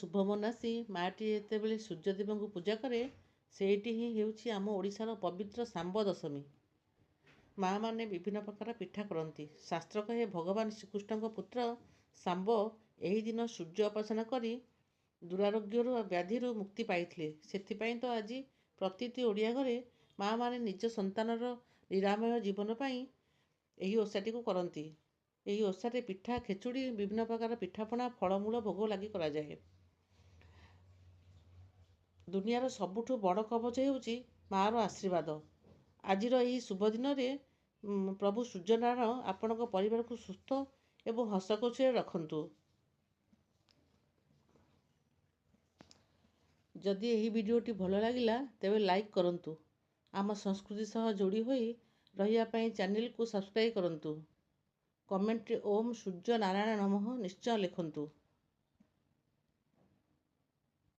शुभ मनासी माटी जेतेबेले सूर्यदेव को पूजा करे सेठी ही हेउछि आम ओडिशार पवित्र शाम्ब दशमी। माँ माने विभिन्न प्रकार पिठा करती। शास्त्र कहे भगवान श्रीकृष्ण पुत्र शाम्ब यही दिन सूर्य उपासना करी दुरारोग्य व्याधि मुक्ति पाइथिले। सेथिपाई तो आज प्रति ओडिया घरे माँ माने निज संतानर निरामय जीवन पाई एही ओषाटी को करती। एही ओषारे पिठा खेचुड़ी विभिन्न प्रकार पिठापଣା फलमूल भोग लगी करा जाए। दुनियार सबुठु बड़ कवच हेउछि मार आशीर्वाद। आजिर एही शुभ दिन में प्रभु सूर्यनारायण आपणक परिवार को सुस्थ एवं हसखुशी रखंतु। जदि एही वीडियोटी भल लगिला तेबे लाइक करंतु। आम संस्कृति सह जोड़ी होई रहिया पई चैनल को सब्सक्राइब करंतु। कमेंट ओम सूर्य नारायण नमः निश्चय लिखंतु।